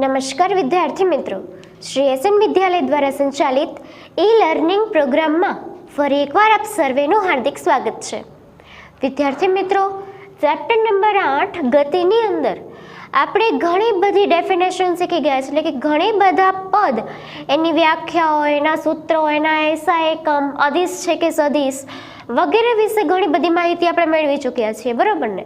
નમસ્કાર વિદ્યાર્થી મિત્રો, શ્રી એસએન વિદ્યાલય દ્વારા સંચાલિત લર્નિંગ પ્રોગ્રામમાં ફરી એકવાર આપ સર્વેનું હાર્દિક સ્વાગત છે. વિદ્યાર્થી મિત્રો, ચેપ્ટર નંબર 8 ગતિની અંદર આપણે ઘણી બધી ડેફિનેશન શીખી ગયા છે, એટલે કે ઘણી બધા પદ, એની વ્યાખ્યાઓ, એના સૂત્રો, એના એસા એકમ, અદિશ છે કે સદિશ વગેરે વિશે ઘણી બધી માહિતી આપણે મેળવી ચૂક્યા છીએ, બરાબર ને?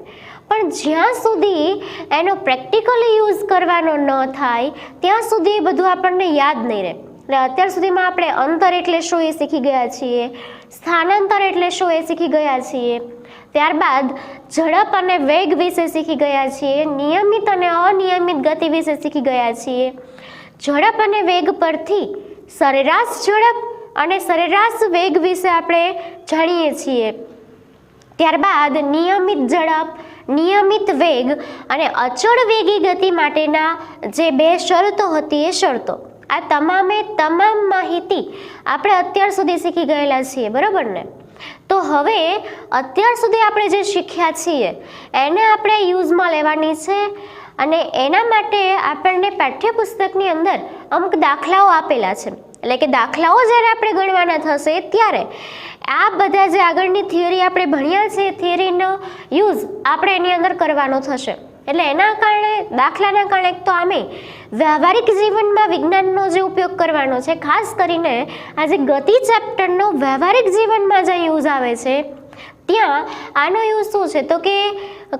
પણ જ્યાં સુધી એનો પ્રેક્ટિકલી યુઝ કરવાનો ન થાય ત્યાં સુધી એ બધું આપણને યાદ નહીં રહે. એટલે અત્યાર સુધીમાં આપણે અંતર એટલે શું એ શીખી ગયા છીએ, સ્થાનાંતર એટલે શું એ શીખી ગયા છીએ, ત્યારબાદ ઝડપ અને વેગ વિશે શીખી ગયા છીએ, નિયમિત અને અનિયમિત ગતિ વિશે શીખી ગયા છીએ. ઝડપ અને વેગ પરથી સરેરાશ ઝડપ અને સરેરાશ વેગ વિશે આપણે જાણીએ છીએ. ત્યારબાદ નિયમિત ઝડપ, નિયમિત વેગ અને અચળ વેગી ગતિ માટેના જે બે શરતો હતી એ શરતો, આ તમામે તમામ માહિતી આપણે અત્યાર સુધી શીખી ગયેલા છીએ, બરાબર ને? તો હવે અત્યાર સુધી આપણે જે શીખ્યા છીએ એને આપણે યુઝમાં લેવાની છે, અને એના માટે આપણને પાઠ્યપુસ્તકની અંદર અમુક દાખલાઓ આપેલા છે. એટલે કે દાખલાઓ જ્યારે આપણે ગણવાના થશે ત્યારે આ બધા જે આગળની થિયરી આપણે ભણ્યા છે, થિયરીનો યુઝ આપણે એની અંદર કરવાનો થશે. એટલે એના કારણે, દાખલાના કારણે તો આમે વ્યવહારિક જીવનમાં વિજ્ઞાનનો જે ઉપયોગ કરવાનો છે, ખાસ કરીને આ જે ગતિ ચેપ્ટરનો વ્યવહારિક જીવનમાં જે યુઝ આવે છે ત્યાં આનો યુઝ શું છે, તો કે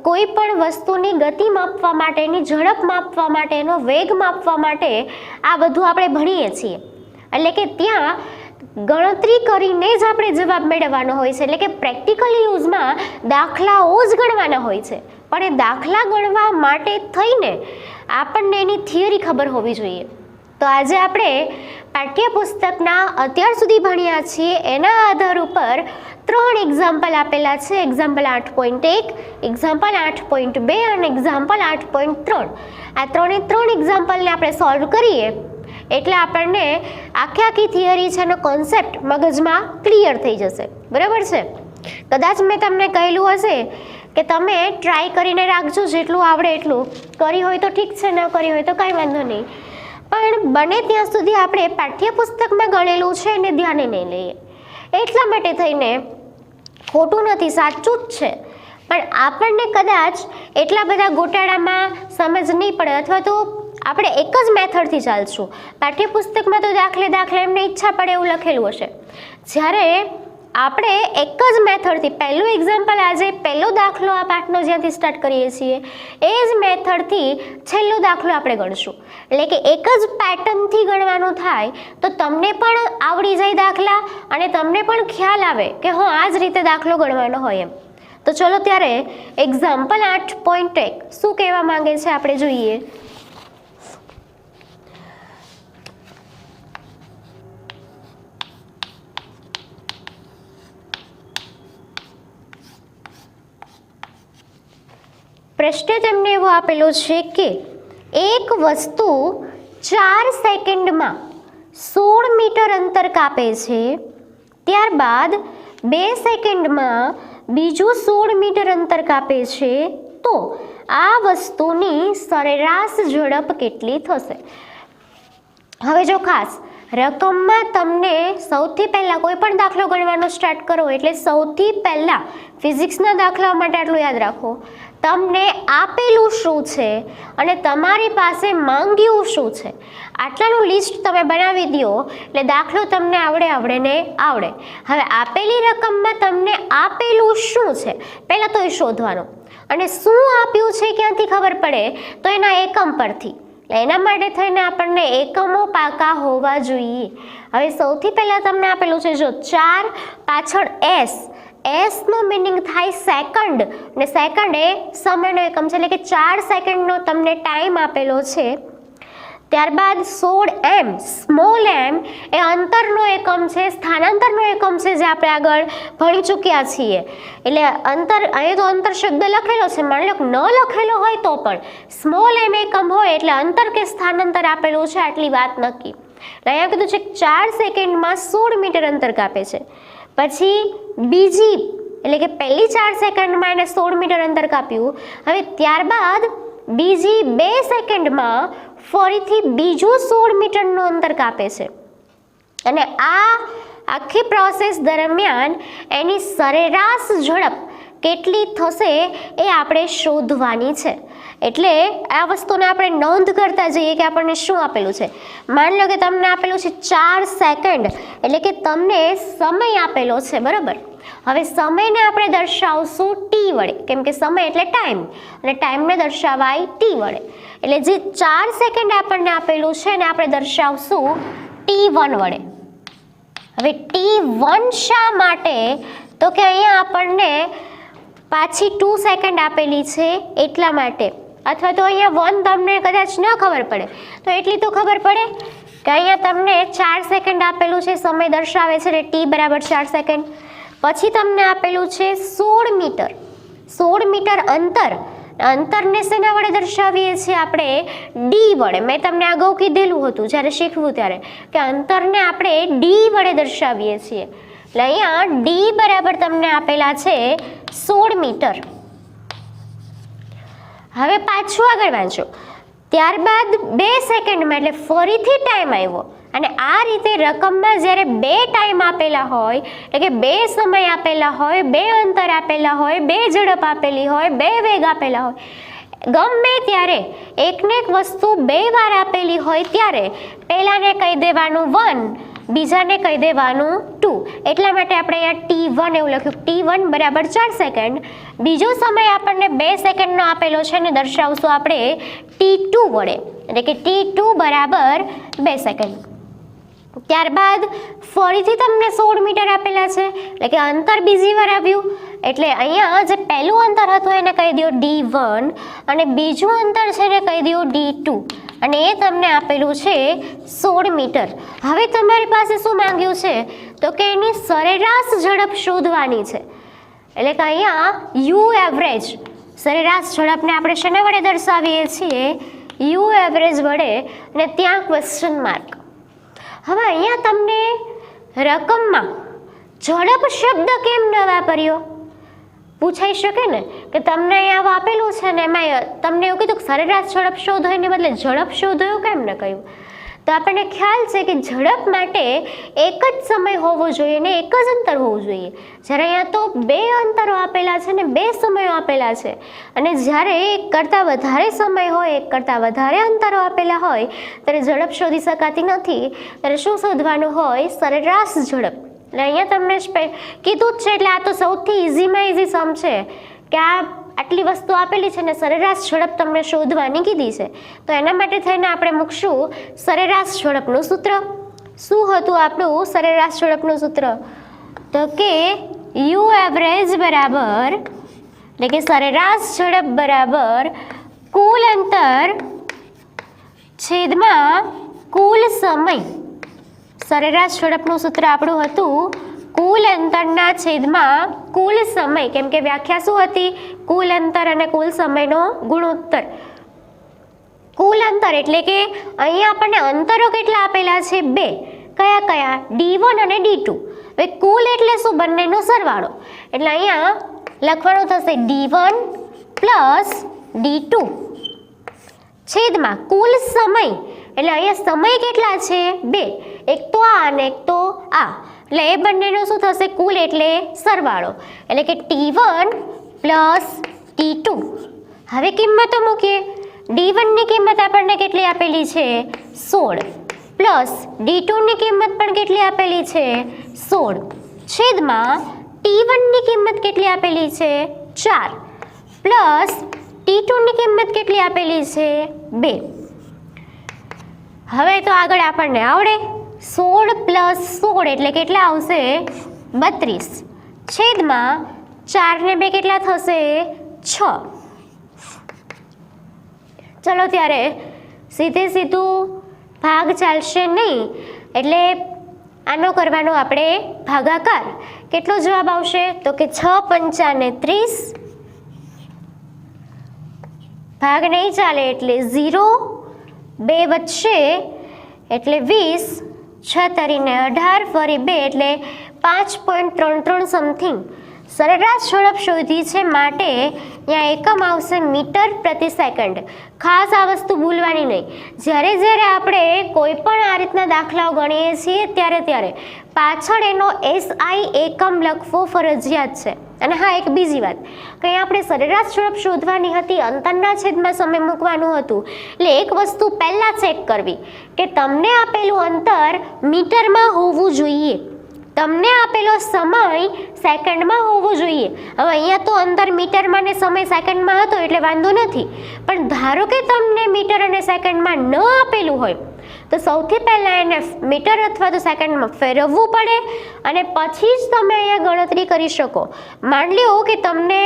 કોઈ પણ વસ્તુની ગતિ માપવા માટેની, ઝડપ માપવા માટેનો, વેગ માપવા માટે આ બધું આપણે ભણીએ છીએ. એટલે કે ત્યાં ગણતરી કરીને જ આપણે જવાબ મેળવવાનો હોય છે. એટલે કે પ્રેક્ટિકલ યુઝમાં દાખલાઓ જ ગણવાના હોય છે, પણ એ દાખલા ગણવા માટે થઈને આપણને એની થિયરી ખબર હોવી જોઈએ. તો આજે આપણે પાઠ્યપુસ્તકના અત્યાર સુધી ભણ્યા છીએ એના આધાર ઉપર 3 એક્ઝામ્પલ આપેલા છે. એક્ઝામ્પલ 8.1, એક્ઝામ્પલ 8.2 અને એક્ઝામ્પલ 8.3. આ 3 એક્ઝામ્પલને આપણે સોલ્વ કરીએ એટલે આપણને આખી થિયરી છે એનો કોન્સેપ્ટ મગજમાં ક્લિયર થઈ જશે, બરાબર છે? કદાચ મેં તમને કહેલું હશે કે તમે ટ્રાય કરીને રાખજો, જેટલું આવડે એટલું. કરી હોય તો ઠીક છે, ન કરી હોય તો કાંઈ વાંધો નહીં, પણ બને ત્યાં સુધી આપણે પાઠ્યપુસ્તકમાં ગણેલું છે એને ધ્યાને નહીં લઈએ. એટલા માટે થઈને ખોટું નથી, સાચું જ છે, પણ આપણને કદાચ એટલા બધા ગોટાળામાં સમજ નહીં પડે, અથવા તો આપણે એક જ મેથડથી ચાલશું. પાઠ્યપુસ્તકમાં તો દાખલે એમને ઈચ્છા પડે એવું લખેલું હશે, જ્યારે આપણે એક જ મેથડથી, પહેલું એક્ઝામ્પલ, આજે પહેલો દાખલો આ પાઠનો જ્યાંથી સ્ટાર્ટ કરીએ છીએ એ જ મેથડથી છેલ્લો દાખલો આપણે ગણશું. એટલે કે એક જ પેટર્નથી ગણવાનું થાય તો તમને પણ આવડી જાય દાખલા, અને તમને પણ ખ્યાલ આવે કે હા, આ જ રીતે દાખલો ગણવાનો હોય એમ. તો ચલો ત્યારે એક્ઝામ્પલ 8.1 શું કહેવા માંગે છે આપણે જોઈએ. પ્રશ્ન તેમને એવો આપેલો છે કે એક વસ્તુ 4 સેકન્ડમાં 16 મીટર અંતર કાપે છે, ત્યારબાદ 2 સેકન્ડમાં બીજું 16 મીટર અંતર કાપે છે, તો આ વસ્તુની સરેરાશ ઝડપ કેટલી થશે? હવે જો ખાસ રકમમાં તમને સૌથી પહેલાં કોઈ પણ દાખલો ગણવાનો સ્ટાર્ટ કરો એટલે સૌથી પહેલાં ફિઝિક્સના દાખલા માટે આટલું યાદ રાખો, તમને આપેલું શું છે અને તમારી પાસે માંગ્યું શું છે, આટલાનું લિસ્ટ તમે બનાવી દો એટલે દાખલો તમને આવડે ને આવડે. હવે આપેલી રકમમાં તમને આપેલું શું છે પહેલાં તો એ શોધવાનું, અને શું આપ્યું છે ક્યાંથી ખબર પડે તો એના એકમ પરથી. એના માટે થઈને આપણને એકમો પાકા હોવા જોઈએ. હવે સૌથી પહેલાં તમને આપેલું છે, જો 4 પાછળ S નો મિનિંગ થાય સેકન્ડ, અને સેકન્ડ એ સમયનો એકમ છે, એટલે કે 4 સેકન્ડનો તમને ટાઈમ આપેલો છે. ત્યારબાદ 16m, સ્મોલ m એ અંતરનો એકમ છે, સ્થાનાંતરનો એકમ છે, જે આપણે આગળ ભણી ચૂક્યા છીએ. એટલે અંતર, અહીં તો અંતર શબ્દ લખેલો છે, માની લો ન લખેલો હોય તો પણ સ્મોલ m એકમ હોય એટલે અંતર કે સ્થાનાંતર આપેલું છે, આટલી વાત નક્કી. અહીંયા કીધું છે 4 સેકન્ડમાં 16 મીટર અંતર કાપે છે. પછી બીજી, એટલે કે પહેલી 4 સેકન્ડમાં એને 16 મીટર અંતર કાપ્યું. હવે ત્યારબાદ બીજી 2 સેકન્ડમાં ફરીથી બીજું 16 મીટરનું અંતર કાપે છે અને આ આખી પ્રોસેસ દરમિયાન એની સરેરાશ ઝડપ કેટલી થશે એ આપણે શોધવાની છે. એટલે આ વસ્તુને આપણે નોંધ કરતા જઈએ કે આપણને શું આપેલું છે. માની લો કે તમને આપેલું છે 4 સેકન્ડ, એટલે કે તમને સમય આપેલો છે, બરાબર. હવે સમયને આપણે દર્શાવશું ટી વડે, કેમ કે સમય એટલે ટાઈમ અને ટાઈમને દર્શાવાય ટી વડે. એટલે જે 4 સેકન્ડ આપણને આપેલું છે ને આપણે દર્શાવશું T1 વડે. હવે T1 શા માટે? તો કે અહીંયા આપણને પાછી 2 સેકન્ડ આપેલી છે એટલા માટે, અથવા તો અહીંયા 1 તમને કદાચ ન ખબર પડે તો એટલી તો ખબર પડે કે અહીંયા તમને 4 સેકન્ડ આપેલું છે, સમય દર્શાવે છે એટલે T બરાબર 4 સેકન્ડ. પછી તમને આપેલું છે 16 મીટર. 16 મીટર અંતરને શેના વડે દર્શાવીએ છીએ આપણે? ડી વડે. મેં તમને અગાઉ કીધેલું હતું જ્યારે શીખવું ત્યારે કે અંતરને આપણે ડી વડે દર્શાવીએ છીએ. એટલે અહીંયા ડી બરાબર તમને આપેલા છે 16 મીટર. હવે પાછું આગળ વાંચો. ત્યારબાદ 2 સેકન્ડમાં એટલે ફરીથી ટાઈમ આવ્યો અને આ રીતે રકમમાં જ્યારે 2 ટાઈમ આપેલા હોય, એટલે કે 2 સમય આપેલા હોય, 2 અંતર આપેલા હોય, 2 ઝડપ આપેલી હોય, 2 વેગ આપેલા હોય, ગમે ત્યારે એકને એક વસ્તુ 2 વાર આપેલી હોય ત્યારે પહેલાને કહી દેવાનું 1, બીજાને કહી દેવાનું 2. એટલા માટે આપણે અહીંયા T1 એવું લખ્યું. T1 બરાબર 4 સેકન્ડ. બીજો સમય આપણને 2 સેકન્ડનો આપેલો છે ને દર્શાવશું આપણે T2 વડે, એટલે કે T2 બરાબર 2 સેકન્ડ. ત્યારબાદ ફરીથી તમને 16 મીટર આપેલા છે, એટલે કે અંતર બીજી વાર આવ્યું. એટલે અહીંયા જે પહેલું અંતર હતું એને કહી દો D1 અને બીજું અંતર છે એને કહી દો D2 અને એ તમને આપેલું છે 16 મીટર. હવે તમારી પાસે શું માંગ્યું છે? તો કે એની સરેરાશ ઝડપ શોધવાની છે. એટલે કે અહીંયા યુ એવરેજ, સરેરાશ ઝડપને આપણે શેના વડે દર્શાવીએ છીએ? યુ એવરેજ વડે, અને ત્યાં ક્વેશ્ચન માર્ક. હવે અહીંયા તમને રકમમાં ઝડપ શબ્દ કેમ ન વાપર્યો પૂછાઈ શકે ને, કે તમને અહીંયા આપેલું છે ને એમાં તમને એવું કીધું કે સરેરાશ ઝડપ શોધો એને બદલે ઝડપ શોધો એવું કેમ ન કહ્યું? તો આપણને ખ્યાલ છે કે ઝડપ માટે એક જ સમય હોવો જોઈએ ને એક જ અંતર હોવું જોઈએ. જ્યારે અહીંયા તો 2 અંતરો આપેલા છે ને 2 સમયો આપેલા છે, અને જ્યારે એક કરતાં વધારે સમય હોય, એક કરતાં વધારે અંતરો આપેલા હોય ત્યારે ઝડપ શોધી શકાતી નથી. ત્યારે શું શોધવાનું હોય? સરેરાશ ઝડપ. એટલે અહીંયા તમને કીધું જ છે, એટલે આ તો સૌથી ઇઝીમાં ઇઝી સમ છે કે આ આટલી વસ્તુ આપેલી છે ને સરેરાશ ઝડપ તમને શોધવાની કીધી છે. તો એના માટે થઈને આપણે મૂકશું સરેરાશ ઝડપનું સૂત્ર. શું હતું આપણું સરેરાશ ઝડપનું સૂત્ર? તો કે યુ એવરેજ બરાબર, એટલે કે સરેરાશ ઝડપ બરાબર કુલ અંતર છેદમાં કુલ સમય. સરેરાશ ઝડપનું સૂત્ર આપણું હતું કુલ અંતરના છેદમાં કુલ સમય, કેમ કે વ્યાખ્યા શું હતી? કુલ અંતર અને કુલ સમયનો ગુણોત્તર. કુલ અંતર એટલે કે અહીંયા આપણને અંતરો કેટલા આપેલા છે? 2. કયા કયા? D1 અને D2. હવે કુલ એટલે શું? બંનેનો સરવાળો. એટલે અહીંયા લખવાનું થશે D1 પ્લસ D2 છેદમાં કુલ સમય. એટલે અહીંયા સમય કેટલા છે? 2. એક તો આ અને એક તો આ, એટલે એ બંનેનો શું થશે? કુલ એટલે સરવાળો. એટલે કે T1 પ્લસ T2. હવે કિંમતો મૂકીએ. D1 ની કિંમત આપણને કેટલી આપેલી છે? 16. પ્લસ D2 ની કિંમત પણ કેટલી આપેલી છે? 16. છેદમાં T1 ની કિંમત કેટલી આપેલી છે? 4. પ્લસ T2 ની કિંમત કેટલી આપેલી છે? 2. હવે તો આગળ આપણને આવડે. 16 પ્લસ 16 એટલે કેટલા આવશે? 32. છેદમાં 4 ને 2 કેટલા થશે? 6. ચલો ત્યારે સીધે સીધું ભાગ ચાલશે નહીં, એટલે આનો કરવાનો આપણે ભાગાકાર. કેટલો જવાબ આવશે? તો કે 6 પંચાને 30. ભાગ નહીં ચાલે એટલે 0. 2 વધશે એટલે 20. 6 તરીને 18, ફરી 2 એટલે 5.33 સમથિંગ સરેરાશ ઝડપ શોધી છે માટે ત્યાં એકમ આવશે મીટર પ્રતિ સેકન્ડ. ખાસ આ વસ્તુ ભૂલવાની નહીં. જ્યારે આપણે કોઈ પણ આ રીતના દાખલાઓ ગણીએ છીએ ત્યારે પાછળ એનો SI એકમ લખવો ફરજિયાત છે. અને હા, એક બીજી વાત, કંઈ આપણે સરેરાશ ઝડપ શોધવાની હતી, અંતરના છેદમાં સમય મૂકવાનું હતું. એટલે એક વસ્તુ પહેલાં ચેક કરવી કે તમને આપેલું અંતર મીટરમાં હોવું જોઈએ, તમને આપેલો સમય સેકન્ડમાં હોવો જોઈએ. હવે અહીંયા તો અંતર મીટરમાં ને સમય સેકન્ડમાં હતો એટલે વાંધો નથી, પણ ધારો કે તમને મીટર અને સેકન્ડમાં ન આપેલું હોય તો સૌથી પહેલાં એને મીટર અથવા તો સેકન્ડમાં ફેરવવું પડે અને પછી જ તમે અહીંયા ગણતરી કરી શકો. માની લો કે તમને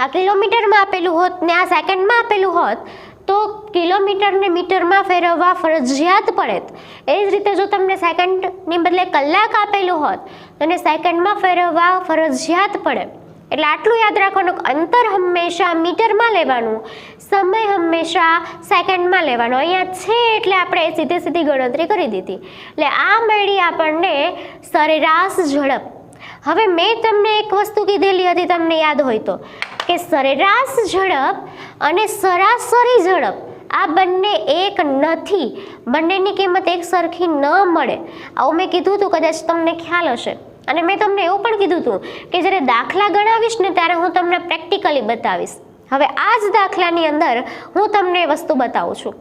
આ કિલોમીટરમાં આપેલું હોત ને આ સેકન્ડમાં આપેલું હોત તો કિલોમીટરને મીટરમાં ફેરવવા ફરજિયાત પડે. એ જ રીતે જો તમને સેકન્ડની બદલે કલાક આપેલું હોત તો એને સેકન્ડમાં ફેરવવા ફરજિયાત પડે. એટલે આટલું યાદ રાખવાનું, અંતર હંમેશા મીટરમાં લેવાનું, સમય હંમેશા સેકન્ડમાં લેવાનો. અહીંયા છે એટલે આપણે સીધી ગણતરી કરી દીધી. એટલે આ મળી આપણને સરેરાશ ઝડપ. હવે મેં તમને એક વસ્તુ કીધેલી હતી, તમને યાદ હોય તો, કે સરેરાશ ઝડપ અને સરાસરી ઝડપ આ બંને એક નથી, બંનેની કિંમત એક સરખી ન મળે. આવું મેં કીધું હતું, કદાચ તમને ખ્યાલ હશે. અને મેં તમને એવું પણ કીધું હતું કે જ્યારે દાખલા ગણાવીશ ને ત્યારે હું તમને પ્રેક્ટિકલી બતાવીશ. હવે આ જ દાખલાની અંદર હું તમને એ વસ્તુ બતાવું છું.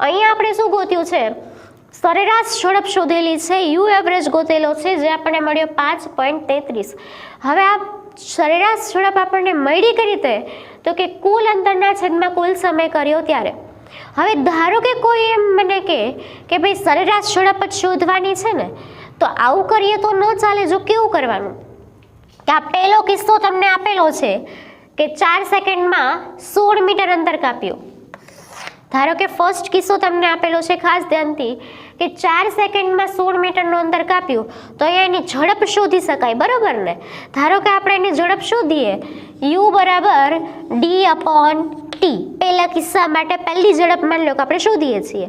અહીંયા આપણે શું ગોત્યું છે? સરેરાશ ઝડપ શોધેલી છે, યુ એવરેજ ગોતેલો છે, જે આપણને મળ્યો 5.33. હવે આ સરેરાશ ઝડપ આપણને મળી કઈ રીતે? તો કે કુલ અંતરના છેદમાં કુલ સમય કર્યો ત્યારે. હવે ધારો કે કોઈ એમ મને કે ભાઈ સરેરાશ ઝડપ જ શોધવાની છે ને, તો આવું કરીએ તો ન ચાલે. જો કેવું કરવાનું કે આ પહેલો કિસ્સો તમને આપેલો છે કે 4 સેકન્ડમાં 16 મીટર અંતર કાપ્યું. ધારો કે ફર્સ્ટ કિસ્સો તમને આપેલો છે, ખાસ ધ્યાનથી, કે 4 સેકન્ડમાં 16 મીટરનું અંતર કાપ્યું, તો અહીંયા એની ઝડપ શોધી શકાય, બરાબર ને? ધારો કે આપણે એની ઝડપ શોધીએ, u બરાબર d/t. પહેલા કિસ્સા માટે પહેલી ઝડપ માની લો કે આપણે શોધીએ છીએ.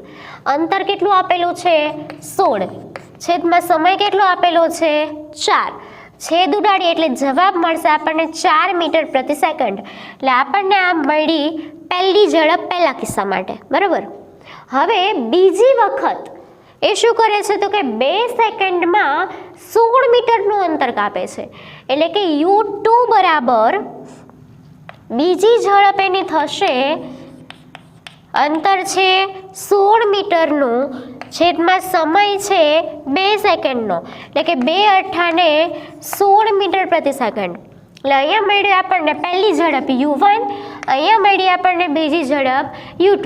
અંતર કેટલું આપેલું છે? 16. છેદમાં સમય કેટલો આપેલો છે? 4. છેદ ઉડાડીએ એટલે જવાબ મળશે આપણને 4 મીટર પ્રતિ સેકન્ડ. એટલે આપણને આ મળી પહેલી ઝડપ પહેલા કિસ્સા માટે, બરાબર. હવે બીજી વખત એ શું કરે છે તો કે 2 સેકન્ડમાં 16 મીટરનું અંતર કાપે છે. એટલે કે u2 બરાબર બીજી ઝડપ એની થશે, અંતર છે 16 મીટરનું, છેદમાં સમય છે 2 સેકન્ડનો, એટલે કે 2 × 16 મીટર પ્રતિ સેકન્ડ. એટલે અહીંયા મળી આપણને પહેલી ઝડપ u1, અહીંયા મળી આપણને બીજી ઝડપ u2.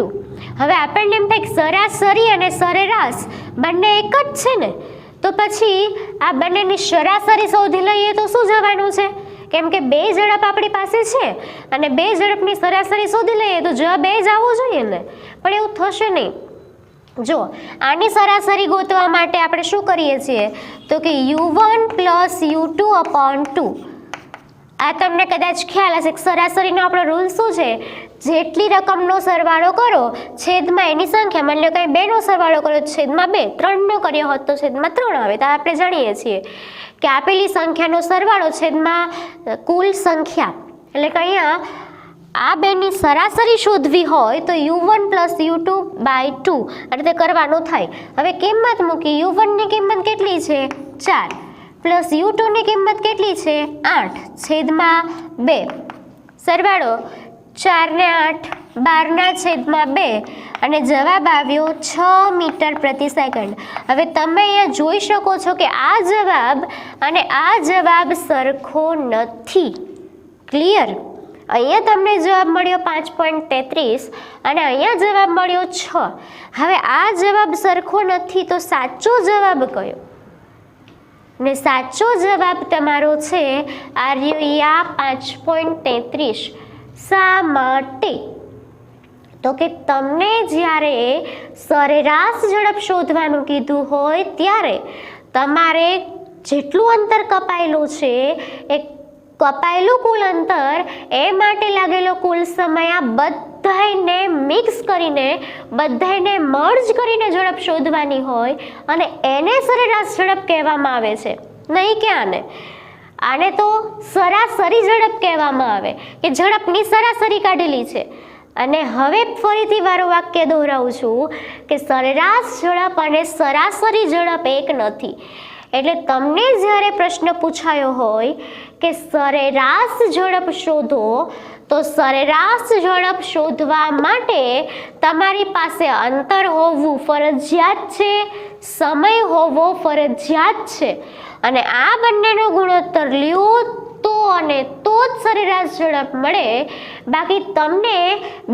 હવે આપણને એમ થાય કે સરાસરી અને સરેરાશ બંને એક જ છે ને, તો પછી આ બંનેની સરાસરી શોધી લઈએ તો શું જવાનું છે? કેમ કે 2 ઝડપ આપણી પાસે છે અને 2 ઝડપની સરાસરી શોધી લઈએ તો જવાબ 2 જ આવવો જોઈએ ને, પણ એવું થશે નહીં. જો આની સરાસરી ગોતવા માટે આપણે શું કરીએ છીએ તો કે u1 + u2/2. આ તમને કદાચ ખ્યાલ હશે કે સરાસરીનો આપણો રૂલ શું છે? જેટલી રકમનો સરવાળો કરો છેદમાં એની સંખ્યા. માની લો કે 2નો સરવાળો કરો છેદમાં 2, 3નો કર્યો હોત તો છેદમાં 3 આવે. તો આપણે જાણીએ છીએ કે આપેલી સંખ્યાનો સરવાળો છેદમાં કુલ સંખ્યા. એટલે કે અહીંયા આ બેની સરાસરી શોધવી હોય તો u1 + u2/2 આ રીતે કરવાનું થાય. હવે કિંમત મૂકી, u1ની કિંમત કેટલી છે? 4 પ્લસ u2ની કિંમત કેટલી છે? 8 છેદમાં 2. સરવાળો 4 ને 8 12/2 અને જવાબ આવ્યો 6 મીટર પ્રતિ સેકન્ડ. હવે તમે અહીંયા જોઈ શકો છો કે આ જવાબ અને આ જવાબ સરખો નથી. ક્લિયર? અહીંયા તમને જવાબ મળ્યો 5.33 અને અહીંયા જવાબ મળ્યો 6. હવે આ જવાબ સરખો નથી તો સાચો જવાબ કયો? ને સાચો જવાબ તમારો છે આ રહ્યો 5.33. શા માટે? તો કે તમને જ્યારે સરેરાશ ઝડપ શોધવાનું કીધું હોય ત્યારે તમારે જેટલું અંતર કપાયેલું છે એ કપાયેલું કુલ અંતર, એ માટે લાગેલો કુલ સમય, આ બધાને મિક્સ કરીને, બધાને મર્જ કરીને ઝડપ શોધવાની હોય અને એને સરેરાશ ઝડપ કહેવામાં આવે છે, નહીં કે આને. આને તો સરાસરી ઝડપ કહેવામાં આવે કે ઝડપની સરાસરી કાઢેલી છે. અને હવે ફરીથી મારું વાક્ય દોહરાવું છું કે સરેરાશ ઝડપ અને સરાસરી ઝડપ એક નથી. એટલે તમને જ્યારે પ્રશ્ન પૂછાયો હોય કે સરેરાશ ઝડપ શોધો, તો સરેરાશ ઝડપ શોધવા માટે તમારી પાસે અંતર હોવું ફરજિયાત છે, સમય હોવો ફરજિયાત છે, અને આ બંનેનો ગુણોત્તર લ્યો તો અને તો જ સરેરાશ ઝડપ મળે. બાકી તમને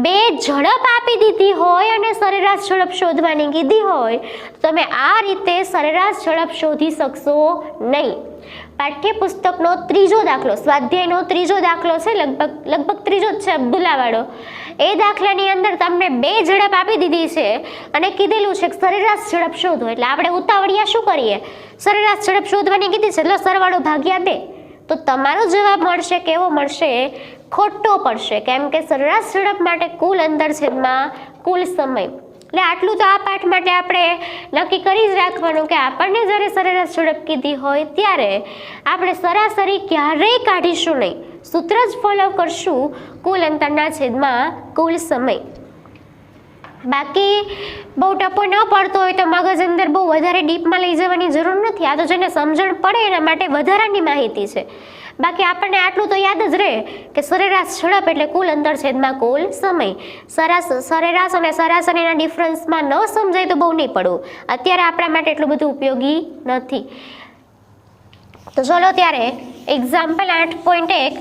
બે ઝડપ આપી દીધી હોય અને સરેરાશ ઝડપ શોધવાની કીધી હોય તો તમે આ રીતે સરેરાશ ઝડપ શોધી શકશો નહીં. પાઠ્યપુસ્તકનો ત્રીજો દાખલો, સ્વાધ્યાયનો ત્રીજો દાખલો છે, લગભગ ત્રીજો જ છે અબ્દુલ્લાવાળો. એ દાખલાની અંદર તમને બે ઝડપ આપી દીધી છે અને કીધેલું છે કે સરેરાશ ઝડપ શોધો. એટલે આપણે ઉતાવળિયા શું કરીએ, સરેરાશ ઝડપ શોધવાની કીધી છે એટલે સરવાળો ભાગ્યા 2. તો તમારો જવાબ મળશે કેવો મળશે? ખોટો પડશે, કેમ કે સરેરાશ ઝડપ માટે કુલ અંતર છેદમાં કુલ સમય. એટલે આટલું તો આ પાઠ માટે આપણે નક્કી કરી જ રાખવાનું કે આપણને જ્યારે સરેરાશ ઝડપ કીધી હોય ત્યારે આપણે સરાસરી ક્યારેય કાઢીશું નહીં, સૂત્ર જ ફોલો કરશું કુલ અંતરના છેદમાં કુલ સમય. બાકી બહુ ટપો ન પડતો હોય તો મગજ અંદર બહુ વધારે ડીપમાં લઈ જવાની જરૂર નથી. આ તો જેને સમજણ પડે એના માટે વધારાની માહિતી છે. બાકી આપણને આટલું તો યાદ જ રહે કે સરેરાશ ઝડપ એટલે કુલ અંતર છેદમાં કુલ સમય. સરેરાશ અને સરાસરીના ડિફરન્સમાં ન સમજાય તો બહુ નહીં પડવું. અત્યારે આપણા માટે એટલું બધું ઉપયોગી નથી. તો ચલો ત્યારે એક્ઝામ્પલ 8.1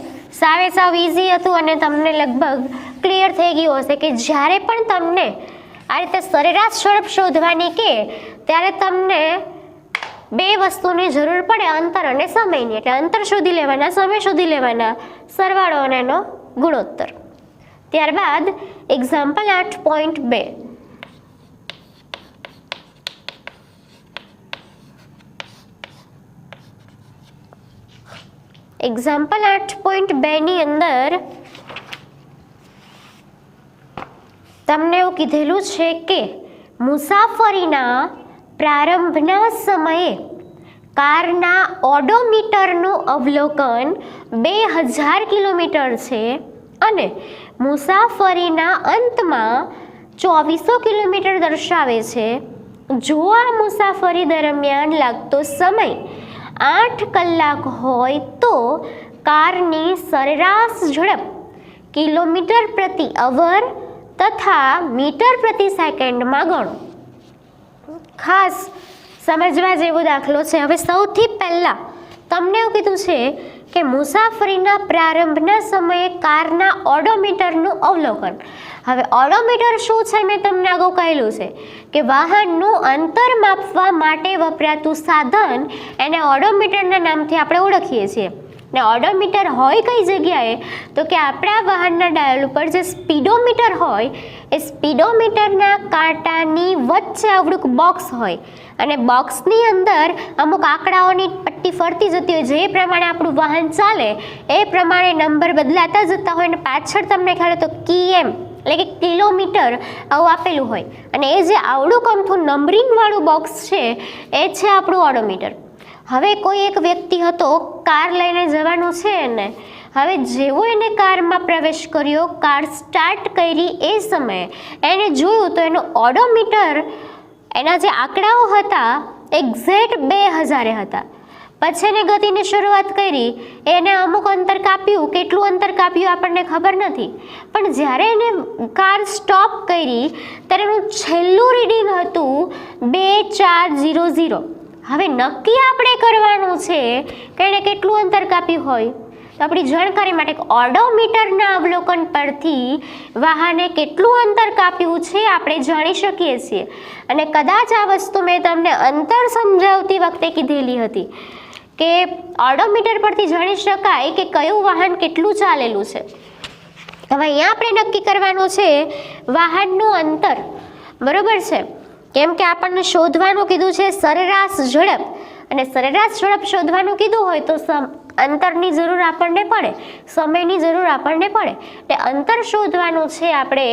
સાવ ઇઝી હતું અને તમને લગભગ ક્લિયર થઈ ગયું હશે કે જ્યારે પણ તમને આ રીતે સરેરાશ ઝડપ શોધવાની કે ત્યારે તમને બે વસ્તુની જરૂર પડે, અંતર અને સમયની. એટલે અંતર શોધી લેવાના, સમય શોધી લેવાના, સરવાળો અને એનો ગુણોત્તર. ત્યારબાદ એક્ઝામ્પલ 8.2 એક્ઝામ્પલ 8.2 ની અંદર તમને એવું કીધેલું છે કે મુસાફરીના પ્રારંભના સમયે કારના ઓડોમીટરનું અવલોકન 2000 કિલોમીટર છે અને મુસાફરીના અંતમાં 2400 કિલોમીટર દર્શાવે છે. જો આ મુસાફરી દરમિયાન લાગતો સમય 8 કલાક હોય તો કારની સરેરાશ ઝડપ કિલોમીટર પ્રતિ અવર તથા મીટર પ્રતિ સેકન્ડમાં ગણો. ખાસ સમજવા જેવો દાખલો છે. હવે સૌથી પહેલાં તમને એવું કીધું છે કે મુસાફરીના પ્રારંભના સમયે કારના ઓડોમીટરનું અવલોકન. હવે ઓડોમીટર શું છે મેં તમને અગાઉ કહેલું છે કે વાહનનું અંતર માપવા માટે વપરાતું સાધન, એને ઓડોમીટરના નામથી આપણે ઓળખીએ છીએ. ને ઓડોમીટર હોય કઈ જગ્યાએ તો કે આપણા વાહનના ડાયલ ઉપર જે સ્પીડોમીટર હોય એ સ્પીડોમીટરના કાંટાની વચ્ચે આવડુંક બોક્સ હોય અને બોક્સની અંદર અમુક આંકડાઓની પટ્ટી ફરતી જતી હોય. જે પ્રમાણે આપણું વાહન ચાલે એ પ્રમાણે નંબર બદલાતા જતા હોય અને પાછળ તમને ખ્યાલ તો KM એટલે કે કિલોમીટર આવું આપેલું હોય અને એ જે આવડું અમથું નંબરિંગવાળું બોક્સ છે એ છે આપણું ઓડોમીટર. હવે કોઈ એક વ્યક્તિ હતો, કાર લઈને જવાનું છે એને. હવે જેવો એને કારમાં પ્રવેશ કર્યો, કાર સ્ટાર્ટ કરી એ સમયે એને જોયું તો એનો ઓડોમીટર, એના જે આંકડાઓ હતા એક્ઝેક્ટ 2000 હતા. પછી એને ગતિની શરૂઆત કરી, એને અમુક અંતર કાપ્યું, કેટલું અંતર કાપ્યું આપણને ખબર નથી, પણ જ્યારે એને કાર સ્ટોપ કરી ત્યારે એનું છેલ્લું રીડિંગ હતું 2400. હવે નક્કી આપણે કરવાનું છે કે એણે કેટલું અંતર કાપ્યું હોય. તો આપણી જાણકારી માટે ઓડોમીટરના અવલોકન પરથી વાહને કેટલું અંતર કાપ્યું છે આપણે જાણી શકીએ છીએ. અને કદાચ આ વસ્તુ મેં તમને અંતર સમજાવતી વખતે કીધેલી હતી કે ઓડોમીટર પરથી જાણી શકાય કે કયું વાહન કેટલું ચાલેલું છે. હવે અહીંયા આપણે નક્કી કરવાનું છે વાહનનું અંતર, બરોબર છે? કેમ કે આપણને શોધવાનું કીધું છે સરેરાશ ઝડપ, અને સરેરાશ ઝડપ શોધવાનું કીધું હોય તો અંતરની જરૂર આપણને પડે, સમયની જરૂર આપણને પડે. એટલે અંતર શોધવાનું છે, આપણે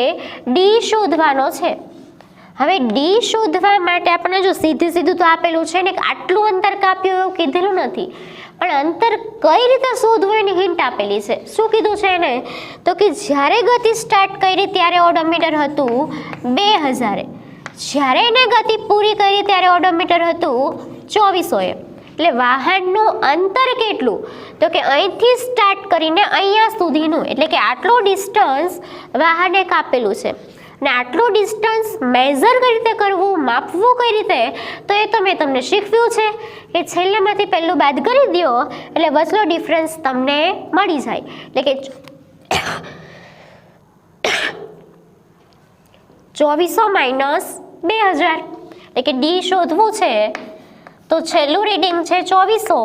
D શોધવાનો છે. હવે ડી શોધવા માટે આપણને જો સીધું તો આપેલું છે ને આટલું અંતર કાપ્યું એવું કીધેલું નથી, પણ અંતર કઈ રીતે શોધવું એની હિન્ટ આપેલી છે. શું કીધું છે એને? તો કે જ્યારે ગતિ સ્ટાર્ટ કરી ત્યારે ઓડોમીટર હતું 2000, જ્યારે એને ગતિ પૂરી કરી ત્યારે ઓડોમીટર હતું 2400. એટલે વાહનનું અંતર કેટલું? તો કે અહીંથી સ્ટાર્ટ કરીને અહીંયા સુધીનું, એટલે કે આટલું ડિસ્ટન્સ વાહને કાપેલું છે. અને આટલું ડિસ્ટન્સ મેઝર કઈ રીતે કરવું, માપવું કઈ રીતે, તો એ તો મેં તમને શીખવ્યું છે કે છેલ્લેમાંથી પહેલું બાદ કરી દો એટલે વચલો ડિફરન્સ તમને મળી જાય. એટલે કે 2400 - 2000, એટલે કે ડી શોધવું છે તો છેલ્લું રીડિંગ છે 2400,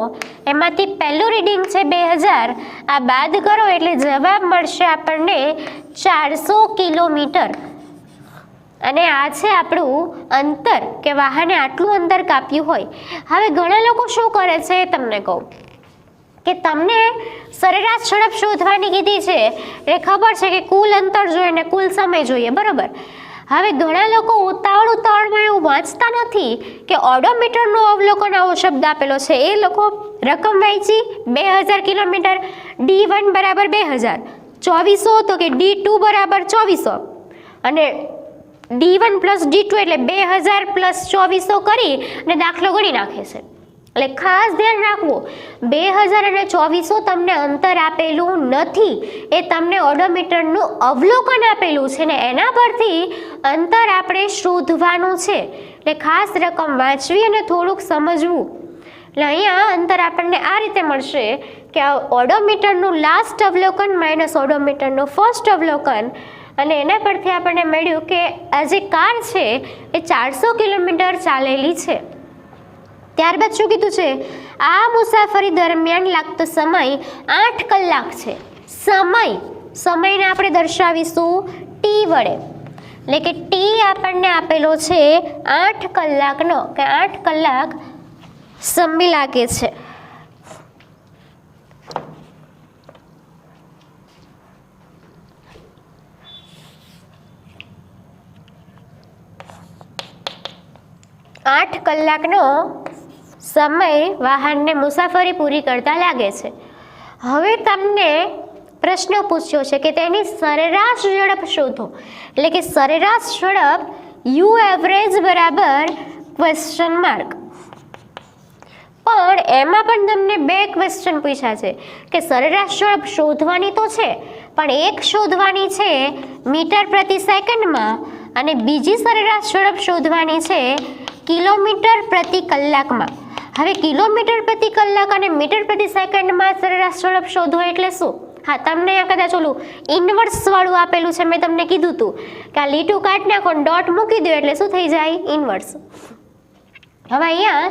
એમાંથી પહેલું રીડિંગ છે 2000, આ બાદ કરો એટલે જવાબ મળશે આપણને 400 કિલોમીટર. અને આ છે આપણું અંતર કે વાહને આટલું અંતર કાપ્યું હોય. હવે ઘણા લોકો શું કરે છે એ તમને કહું કે તમને સરેરાશ ઝડપ શોધવાની કીધી છે એટલે ખબર છે કે કુલ અંતર જોઈએ ને કુલ સમય જોઈએ, બરોબર. હવે ઘણા લોકો ઉતાવળમાં એવું વાંચતા નથી કે ઓડોમીટરનું અવલોકન આવો શબ્દ આપેલો છે, એ લોકો રકમ વાંચી 2000 કિલોમીટર, D1 બરાબર 2000, 2400 તો કે D2 બરાબર 2400 અને D1 પ્લસ D2 એટલે 2000 પ્લસ 2400 કરી અને દાખલો ગણી નાખે છે. એટલે ખાસ ધ્યાન રાખવું, 2000 અને 2400 તમને અંતર આપેલું નથી, એ તમને ઓડોમીટરનું અવલોકન આપેલું છે ને એના પરથી અંતર આપણે શોધવાનું છે. એટલે ખાસ રકમ વાંચવી અને થોડુંક સમજવું. એટલે અહીંયા અંતર આપણને આ રીતે મળશે કે આ ઓડોમીટરનું લાસ્ટ અવલોકન માઇનસ ઓડોમીટરનું ફર્સ્ટ અવલોકન, અને એના પરથી આપણને મળ્યું કે આ જે કાર છે એ 400 કિલોમીટર ચાલેલી છે. ત્યારબાદ શું કીધું છે? આ મુસાફરી દરમિયાન લાગતો સમય 8 કલાક છે. સમયને આપણે દર્શાવીશું ટી વડે, એટલે કે ટી આપણને આપેલો છે 8 કલાકનો, કે 8 કલાક સમય લાગે છે. આઠ કલાકનો સમય વાહનને મુસાફરી પૂરી કરતા લાગે છે. હવે તમને પ્રશ્ન પૂછ્યો છે કે તેની સરેરાશ ઝડપ શોધો, એટલે કે સરેરાશ ઝડપ યુ એવરેજ બરાબર ક્વેશ્ચન માર્ક. પણ એમાં પણ તમને બે ક્વેશ્ચન પૂછ્યા છે કે સરેરાશ ઝડપ શોધવાની તો છે, પણ એક શોધવાની છે મીટર પ્રતિ સેકન્ડમાં અને બીજી સરેરાશ ઝડપ શોધવાની છે કિલોમીટર પ્રતિ કલાકમાં. હવે કિલોમીટર પ્રતિ કલાક અને મીટર પ્રતિ સેકન્ડમાં સરેરાશ ઝડપ શોધો એટલે શું? હા, તમને અહીંયા કદાચ ઓલું ઇન્વર્સ વાળું આપેલું છે, મેં તમને કીધું હતું કે આ લીટું કાઢી નાખો, ડોટ મૂકી દો એટલે શું થઈ જાય? ઇન્વર્સ. હવે અહીંયા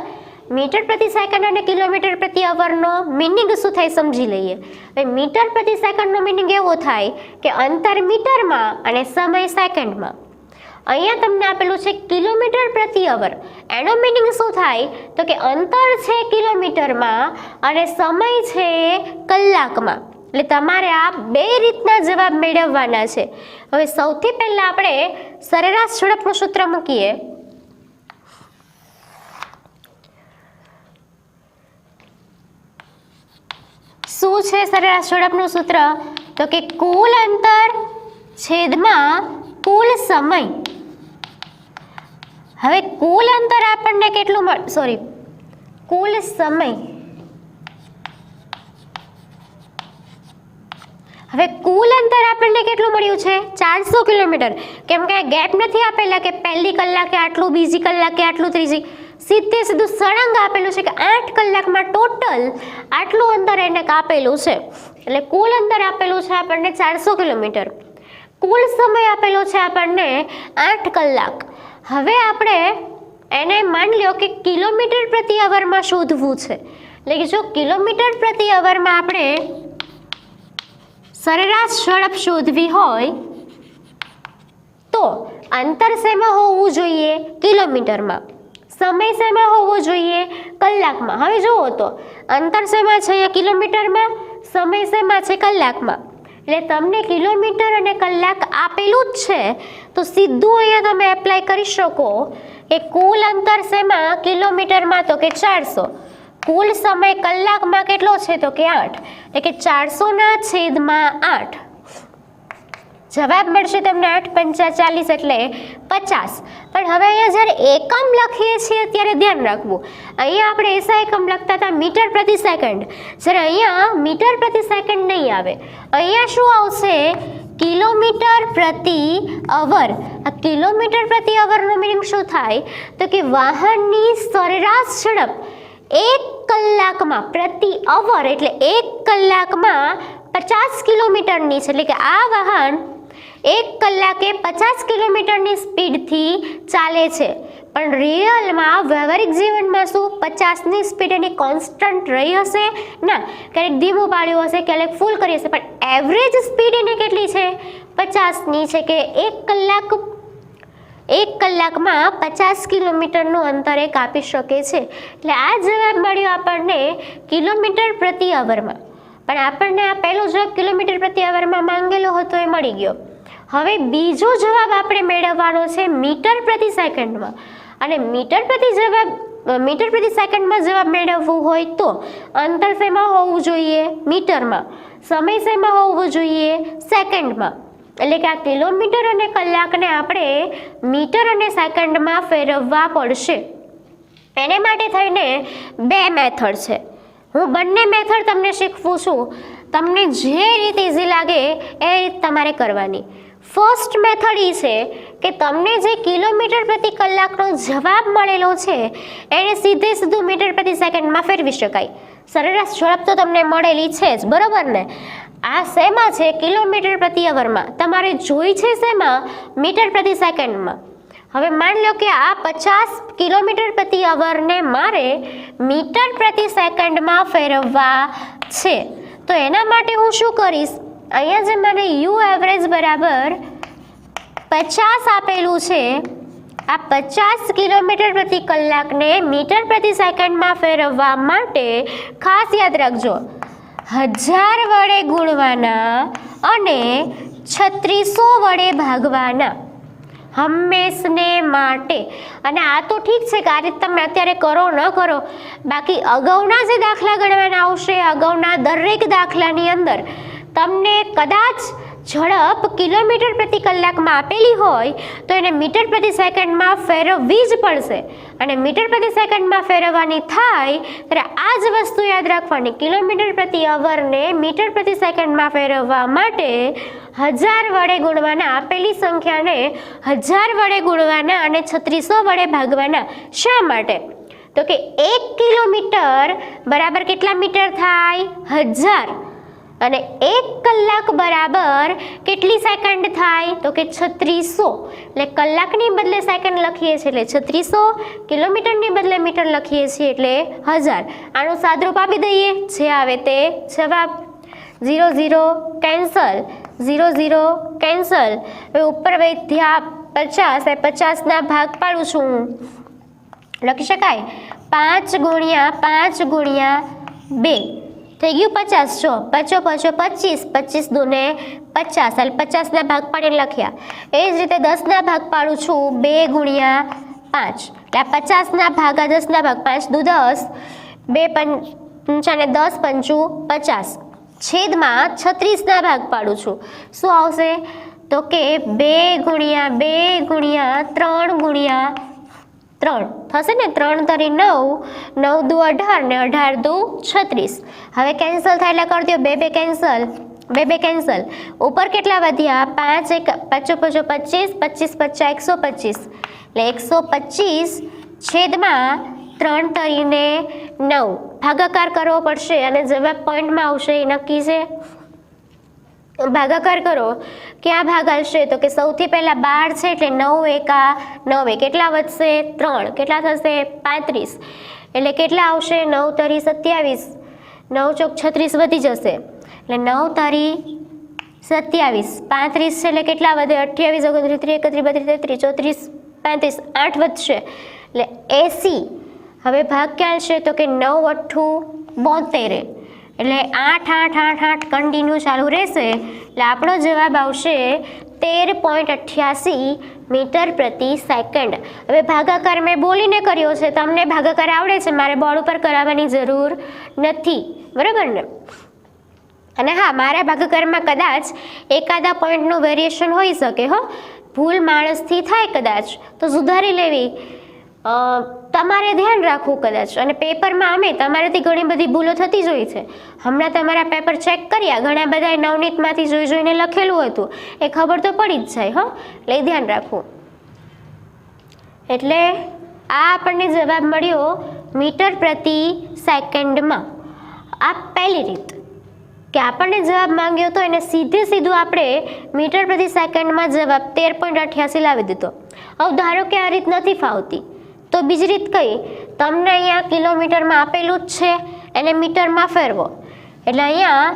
મીટર પ્રતિ સેકન્ડ અને કિલોમીટર પ્રતિ અવરનો મિનિંગ શું થાય સમજી લઈએ. હવે મીટર પ્રતિ સેકન્ડનો મિનિંગ એવો થાય કે અંતર મીટરમાં અને સમય સેકન્ડમાં. અહીંયા તમને આપેલું છે કિલોમીટર પ્રતિ અવર, એનો મિનિંગ શું થાય તો કે અંતર છે કિલોમીટરમાં અને સમય છે કલાકમાં. એટલે તમારે આ બે રીતના જવાબ મેળવવાના છે. હવે સૌથી પહેલા આપણે સરેરાશ ઝડપનું સૂત્ર મૂકીએ. શું છે સરેરાશ ઝડપનું સૂત્ર? તો કે કુલ અંતર છેદમાં કુલ સમય. હવે કુલ અંતર આપણને કેટલું કુલ સમય. હવે કુલ અંતર આપણને કેટલું મળ્યું છે? 400 કિલોમીટર. કેમ કે ગેપ નથી આપેલા કે પહેલી કલાકે આટલું, બીજી કલાકે આટલું, ત્રીજી, સીધું સળંગ આપેલું છે કે 8 કલાકમાં ટોટલ આટલું અંતર એને કાપેલું છે. એટલે કુલ અંતર આપેલું છે આપણને 400 કિલોમીટર. કુલ સમય આપેલો છે આપણને 8 કલાક. હવે આપણે એને માની લો કે કિલોમીટર પ્રતિ અવરમાં શોધવું છે. એટલે કે જો કિલોમીટર પ્રતિ અવરમાં આપણે સરેરાશ ઝડપ શોધવી હોય તો અંતર શેમાં હોવું જોઈએ? કિલોમીટરમાં. સમય શેમાં હોવો જોઈએ? કલાકમાં. હવે જુઓ તો અંતર શેમાં છે? કિલોમીટરમાં. સમય શેમાં છે? કલાકમાં. એટલે તમને કિલોમીટર અને કલાક આપેલું જ છે, તો તો સીધું અહીંયા તમે એપ્લાય કરી શકો કે કુલ અંતર શેમાં કિલોમીટરમાં તો કે 400, કુલ સમય કલાકમાં કેટલો છે તો કે 8, એટલે કે 400/8 જવાબ મળશે તમને 8 પંચા 40 એટલે 50. પણ હવે અહીંયા જ્યારે એકમ લખીએ છીએ ત્યારે ધ્યાન રાખવું, અહીંયા આપણે એસા એકમ લખતા હતા મીટર પ્રતિ સેકન્ડ, જ્યારે અહીંયા મીટર પ્રતિ સેકન્ડ નહીં આવે, અહીંયા શું આવશે કિલોમીટર પ્રતિ અવર. આ કિલોમીટર પ્રતિ અવરનો મિનિંગ શું થાય તો કે વાહનની સરેરાશ ઝડપ 1 કલાકમાં પ્રતિ અવર એટલે 1 કલાકમાં 50 કિલોમીટરની છે, એટલે કે આ વાહન 1 કલાકે 50 કિલોમીટરની સ્પીડથી ચાલે છે. પણ રિયલમાં વ્યવહારિક જીવનમાં શું 50ની સ્પીડ એની કોન્સ્ટન્ટ રહી હશે? ના, ક્યારેક ધીમું પાડ્યું હશે, ક્યારેક ફૂલ કરી હશે, પણ એવરેજ સ્પીડ એની કેટલી છે 50ની છે, કે 1 કલાકમાં 50 કિલોમીટરનું અંતર એ કાપી શકે છે. એટલે આ જવાબ મળ્યો આપણને કિલોમીટર પ્રતિ અવરમાં. પણ આપણને આ પહેલો જવાબ કિલોમીટર પ્રતિ અવરમાં માંગેલો હતો એ મળી ગયો. હવે બીજો જવાબ આપણે મેળવવાનો છે મીટર પ્રતિ સેકન્ડમાં. અને મીટર પ્રતિ સેકન્ડમાં જવાબ મેળવવું હોય તો અંતર શેમાં હોવું જોઈએ? મીટરમાં. સમય શેમાં હોવું જોઈએ? સેકન્ડમાં. એટલે કે આ કિલોમીટર અને કલાકને આપણે મીટર અને સેકન્ડમાં ફેરવવા પડશે. એને માટે થઈને 2 મેથડ છે. હું બંને મેથડ તમને શીખવું છું, તમને જે રીત ઇઝી લાગે એ રીત તમારે કરવાની. ફર્સ્ટ મેથડ એ છે કે તમને જે કિલોમીટર પ્રતિ કલાકનો જવાબ મળેલો છે એને સીધું મીટર પ્રતિ સેકન્ડમાં ફેરવી શકાય. સરેરાશ ઝડપ તો તમને મળેલી છે જ, બરોબર ને? આ શેમાં છે? કિલોમીટર પ્રતિ અવરમાં. તમારે જોઈ છે શેમાં? મીટર પ્રતિ સેકન્ડમાં. હવે માની લો કે આ 50 કિલોમીટર પ્રતિ અવરને મારે મીટર પ્રતિ સેકન્ડમાં ફેરવવા છે. તો એના માટે હું શું કરીશ? અહીંયા જે મને યુ એવરેજ બરાબર 50 આપેલું છે, આ 50 કિલોમીટર પ્રતિ કલાકને મીટર પ્રતિ સેકન્ડમાં ફેરવવા માટે ખાસ યાદ રાખજો 1000 વડે ગુણવાના અને 3600 વડે ભાગવાના હંમેશને માટે. અને આ તો ઠીક છે કે આ રીતે તમે અત્યારે કરો ન કરો, બાકી અગાઉના જે દાખલા ગણવાના આવશે, અગાઉના દરેક દાખલાની અંદર તમને કદાચ ઝડપ કિલોમીટર પ્રતિ કલાકમાં આપેલી હોય તો એને મીટર પ્રતિ સેકન્ડમાં ફેરવવી જ પડશે. અને મીટર પ્રતિ સેકન્ડમાં ફેરવવાની થાય ત્યારે આ જ વસ્તુ યાદ રાખવાની, કિલોમીટર પ્રતિ અવરને મીટર પ્રતિ સેકન્ડમાં ફેરવવા માટે 1000 વડે ગુણવાના, આપેલી સંખ્યાને 1000 વડે ગુણવાના અને 3600 વડે ભાગવાના. શા માટે? તો કે 1 કિલોમીટર બરાબર કેટલા મીટર થાય? 1000. અને 1 કલાક બરાબર કેટલી સેકન્ડ થાય? તો કે 3600. એટલે કલાકની બદલે સેકન્ડ લખીએ છીએ એટલે 3600, કિલોમીટરની બદલે મીટર લખીએ છીએ એટલે 1000. આનું સાદરૂપ આપી દઈએ, જે આવે તે જવાબ. 0 0 કેન્સલ, 0 0 કેન્સલ. હવે ઉપર વધ્યા 50, એ 50ના ભાગ પાડું છું, લખી શકાય 5 ગુણ્યા 5 ગુણ્યા 2 થઈ ગયું 50. જો 5 5 25, 25 દૂને 50, એટલે 50ના ભાગ પાડીને લખ્યા. એ જ રીતે 10ના ભાગ પાડું છું 2 ગુણ્યા 5, એટલે 50ના ભાગા 10ના ભાગ 5 દુ 10, 2 પંચાને 10 પંચું 50, છેદમાં 36ના ભાગ પાડું છું. શું આવશે? તો કે 2 ગુણ્યા 2 ગુણ્યા 3 ગુણ્યા 3 થશે ને. 3 તરી 9, 9 દુ 18 ને 18 દુ 36. હવે કેન્સલ થાય એટલે કરી દો 2 2 કેન્સલ, 2 2 કેન્સલ. ઉપર કેટલા વધ્યા? 5 5 5 25, 25 50 125, એટલે 125 છેદમાં 3 તરીને 9. ભાગાકાર કરવો પડશે અને જવાબ પોઈન્ટમાં આવશે એ નક્કી છે. ભાગાકાર કરો, ક્યાં ભાગાશે? તો કે સૌથી પહેલાં 12 છે એટલે 9 એકા 9, કેટલા વધશે? 3, કેટલા થશે? 35, એટલે કેટલા આવશે? 9 તરી 27, 9 ચોક 36 વધી જશે, એટલે 9 તરી 27, 35 છે એટલે કેટલા વધે? 28 29 30 31 32 33 34 35, 8 વધશે એટલે 80. હવે ભાગ ક્યાં છે? તો કે 9 8 72, એટલે 8 8 8 8 કન્ટિન્યુ ચાલુ રહેશે. એટલે આપણો જવાબ આવશે 13.88 મીટર પ્રતિ સેકન્ડ. હવે ભાગાકાર મેં બોલીને કર્યો છે, તમને ભાગાકાર આવડે છે, મારે બોર્ડ ઉપર કરાવવાની જરૂર નથી, બરાબર ને? અને હા, મારા ભાગાકારમાં કદાચ એકાદા પોઈન્ટનું વેરિએશન હોઈ શકે, હો, ભૂલ માણસથી થાય કદાચ, તો સુધારી લેવી તમારે ધ્યાન રાખવું કદાચ. અને પેપરમાં અમે તમારાથી ઘણી બધી ભૂલો થતી જ હોય છે. હમણાં તમારા પેપર ચેક કર્યા, ઘણા બધા નવનીતમાંથી જોઈને લખેલું હતું, એ ખબર તો પડી જ જાય, હો, એટલે ધ્યાન રાખવું. એટલે આ આપણને જવાબ મળ્યો મીટર પ્રતિ સેકન્ડમાં. આ પહેલી રીત કે આપણને જવાબ માંગ્યો તો એને સીધું આપણે મીટર પ્રતિ સેકન્ડમાં જવાબ 13.88 લાવી દીધો. હવે ધારો કે આ રીત નથી ફાવતી, તો બીજી રીત કઈ? તમને અહીંયા કિલોમીટરમાં આપેલું જ છે, એને મીટરમાં ફેરવો. એટલે અહીંયા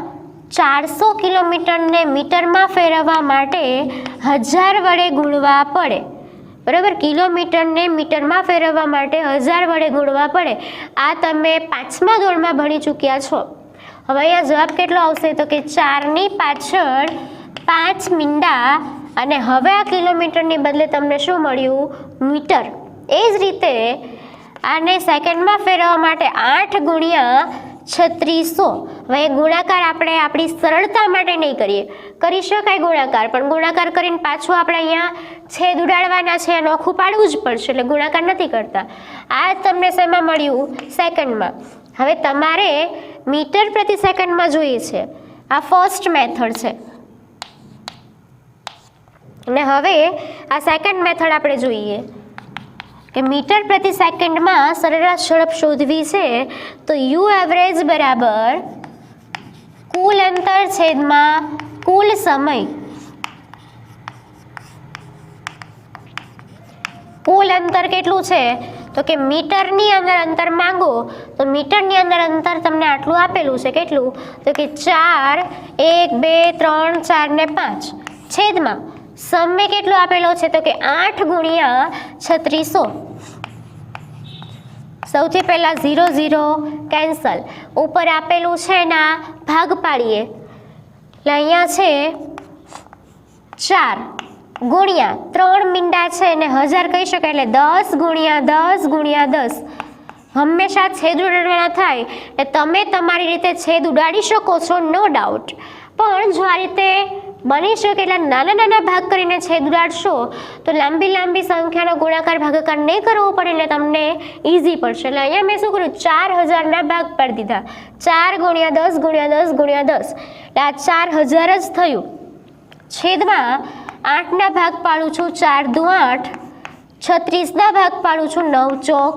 400 કિલોમીટરને મીટરમાં ફેરવવા માટે 1000 વડે ગુણવા પડે, બરાબર? કિલોમીટરને મીટરમાં ફેરવવા માટે 1000 વડે ગુણવા પડે. આ તમે 5મા ધોરણમાં ભણી ચૂક્યા છો. હવે અહીંયા જવાબ કેટલો આવશે? તો કે 4ની પાછળ 5 મીંડા, અને હવે આ કિલોમીટરની બદલે તમને શું મળ્યું? મીટર. એ જ રીતે આને સેકન્ડમાં ફેરવવા માટે 8 ગુણ્યા 3600. હવે ગુણાકાર આપણે આપણી સરળતા માટે નહીં કરીએ, કરી શકાય ગુણાકાર, પણ ગુણાકાર કરીને પાછું આપણે અહીંયા છેદ ઉડાડવાના છે, નોખું પાડવું જ પડશે, એટલે ગુણાકાર નથી કરતા. આ તમને શેમાં મળ્યું? સેકન્ડમાં. હવે તમારે મીટર પ્રતિ સેકન્ડમાં જોઈએ છે. આ ફર્સ્ટ મેથડ છે, અને હવે આ સેકન્ડ મેથડ આપણે જોઈએ કે મીટર પ્રતિ સેકન્ડમાં સરેરાશ ઝડપ શોધવી છે. તો યુ એવરેજ બરાબર કુલ અંતર છેદમાં કુલ સમય. કુલ અંતર કેટલું છે? તો કે મીટરની અંદર અંતર માંગો, તો મીટરની અંદર અંતર તમને આટલું આપેલું છે. કેટલું? તો કે 4, 1, 2, 3, 4 ને 5 છેદમાં સમય કેટલો આપેલો છે? તો કે 8 ગુણ્યા 3600. સૌથી પહેલા 0 0 કેન્સલ, ઉપર આપેલું છે એના ભાગ પાડીએ, એટલે અહીંયા છે 4 ગુણ્યા 3 મીંડા છે એને 1000 કહી શકાય, એટલે 10 ગુણ્યા 10 ગુણ્યા 10. હંમેશા છેદ ઉડાડવાના થાય, એટલે તમે તમારી રીતે છેદ ઉડાડી શકો છો, નો ડાઉટ. પણ જો આ રીતે બની શકે એટલા નાના નાના ભાગ કરીને છેદ ઉડાડશો તો લાંબી સંખ્યાનો ગુણાકાર ભાગાકાર નહીં કરવો પડે, એટલે તમને ઇઝી પડશે. એટલે અહીંયા મેં શું કર્યું? 4000ના ભાગ પાડી દીધા. 4 ગુણ્યા 10 ગુણ્યા 10 ગુણ્યા 10, એટલે આ 4000 જ થયું. છેદમાં 8ના ભાગ પાડું છું, 4 દુ 8, 36ના ભાગ પાડું છું, 9 ચોક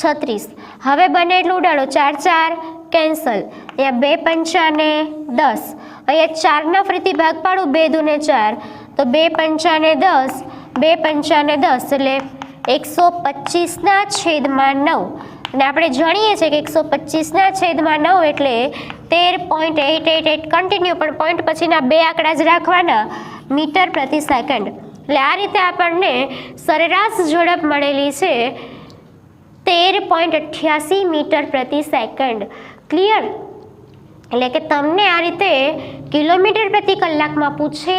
36. હવે બને એટલું ઉડાડો, 4 4 કેન્સલ, અહીંયા 2 પંચા ને 10, અહીંયા 4ના ફરીથી ભાગ પાડું, 2 દુ ને 4, તો 2 પંચા ને 10, 2 પંચા ને 10, એટલે 125ના છેદમાં 9. અને આપણે જાણીએ છીએ કે 125ના છેદમાં 9 એટલે 13.888 કન્ટિન્યુ, પણ પોઈન્ટ પછીના 2 આંકડા જ રાખવાના, મીટર પ્રતિ સેકન્ડ. એટલે આ રીતે આપણને સરેરાશ ઝડપ મળેલી છે 13.88 મીટર પ્રતિ સેકન્ડ. ક્લિયર? એટલે કે તમને આ રીતે કિલોમીટર પ્રતિ કલાકમાં પૂછે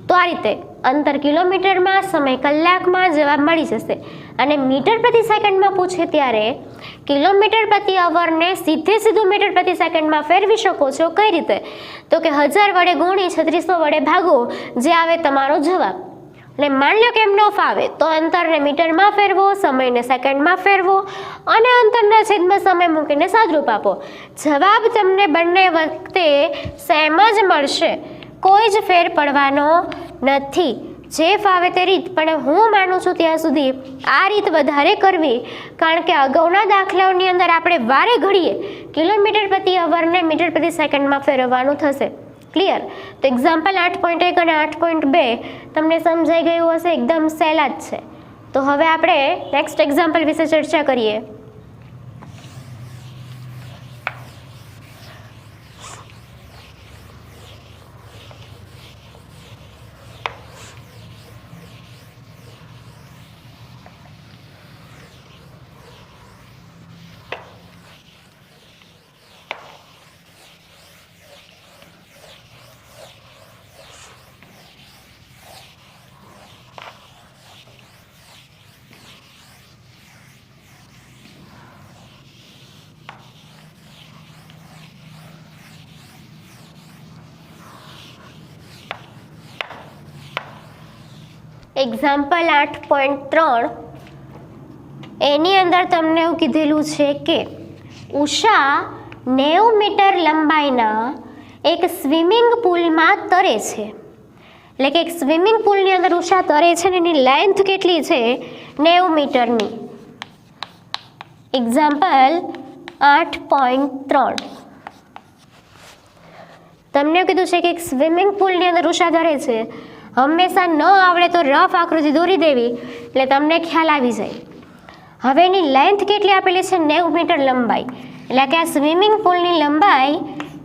તો આ રીતે અંતર કિલોમીટરમાં, સમય કલાકમાં જવાબ મળી જશે. અને મીટર પ્રતિ સેકન્ડમાં પૂછે ત્યારે કિલોમીટર પ્રતિ અવરને સીધું મીટર પ્રતિ સેકન્ડમાં ફેરવી શકો છો. કઈ રીતે? તો કે 1000 વડે ગુણી 3600 વડે ભાગો, જે આવે તમારો જવાબ. એટલે માની લો કે એમ ન ફાવે તો અંતરને મીટરમાં ફેરવો, સમયને સેકન્ડમાં ફેરવો, અને અંતરના છેદમાં સમય મૂકીને સાદરૂપ આપો. જવાબ તમને બંને વખતે સેમ જ મળશે, કોઈ જ ફેર પડવાનો નથી. જે ફાવે તે રીત, પણ હું માનું છું ત્યાં સુધી આ રીત વધારે કરવી, કારણ કે અગાઉના દાખલાઓની અંદર આપણે વારે ઘડીએ કિલોમીટર પ્રતિ અવરને મીટર પ્રતિ સેકન્ડમાં ફેરવવાનું થશે. ક્લિયર? તો એક્ઝામ્પલ 8.1 અને 8.2 તમને સમજાઈ ગયું હશે, એકદમ સહેલા જ છે. તો હવે આપણે નેક્સ્ટ એક્ઝામ્પલ વિશે ચર્ચા કરીએ. એક્ઝામ્પલ 8.3 એની અંદર તમને એવું કીધેલું છે કે ઉષા 90 મીટર લંબાઈના એક સ્વિમિંગ પુલમાં તરે છે. એટલે કે એક સ્વિમિંગ પુલની અંદર ઉષા તરે છે ને એની લેન્થ કેટલી છે 90 મીટરની. એક્ઝામ્પલ 8.3 તમને કીધું છે કે એક સ્વિમિંગ પુલની અંદર ઉષા તરે છે. હંમેશા ન આવડે તો રફ આકૃતિ દોરી દેવી એટલે તમને ખ્યાલ આવી જાય. હવે એની લેન્થ કેટલી આપેલી છે 90 મીટર લંબાઈ. એટલે કે આ સ્વિમિંગ પુલની લંબાઈ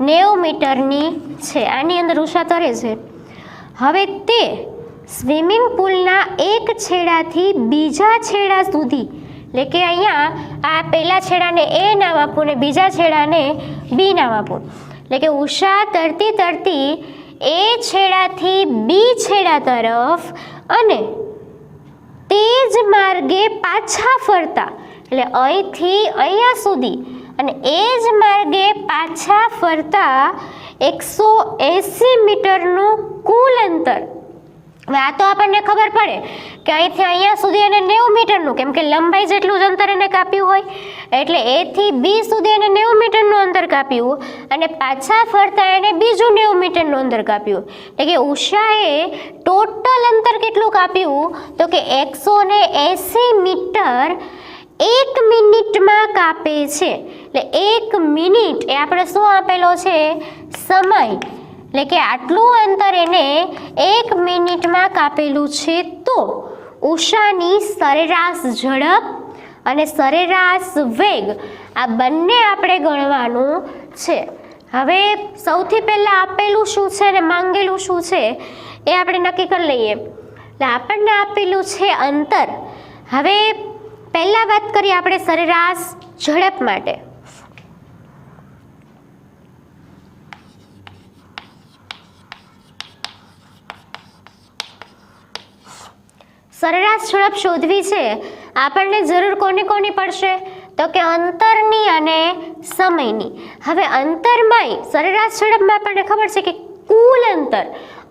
90 મીટરની છે. આની અંદર ઉષા તરે છે. હવે તે સ્વિમિંગ પુલના એક છેડાથી બીજા છેડા સુધી, એટલે કે અહીંયા આ પહેલા છેડાને એ નામ આપું ને બીજા છેડાને બી નામ આપું. એટલે કે ઉષા તરતી તરતી એ છેડાથી બી છેડા તરફ અને તે જ માર્ગે પાછા ફરતા, એટલે અહીંથી અહીંયા સુધી અને એ જ માર્ગે પાછા ફરતા 180 મીટરનું કુલ અંતર. હવે આ તો આપણને ખબર પડે કે અહીંથી અહીંયા સુધી એને 90 મીટરનું, કેમ કે લંબાઈ જેટલું જ અંતર એને કાપ્યું હોય એટલે એથી બી સુધી એને 90 મીટરનું અંતર કાપ્યું અને પાછા ફરતા એને બીજું 90 મીટરનું અંતર કાપ્યું. એટલે કે ઉષાએ ટોટલ અંતર કેટલું કાપ્યું તો કે 180 મીટર 1 મિનિટમાં કાપે છે. એટલે 1 મિનિટ એ આપણે શું આપેલો છે સમય, એટલે કે આટલું અંતર એને 1 મિનિટમાં કાપેલું છે. તો ઉષાની સરેરાશ ઝડપ અને સરેરાશ વેગ આ બંને આપણે ગણવાનું છે. હવે સૌથી પહેલાં આપેલું શું છે અને માંગેલું શું છે એ આપણે નક્કી કરી લઈએ. એટલે આપણને આપેલું છે અંતર. હવે પહેલાં વાત કરીએ આપણે સરેરાશ ઝડપ માટે. સરેરાશ ઝડપ શોધવી છે. આપણને જરૂર કોની પડશે તો કે અંતરની અને સમયની. હવે અંતરમાંય સરેરાશ ઝડપમાં આપણને ખબર છે કે કુલ અંતર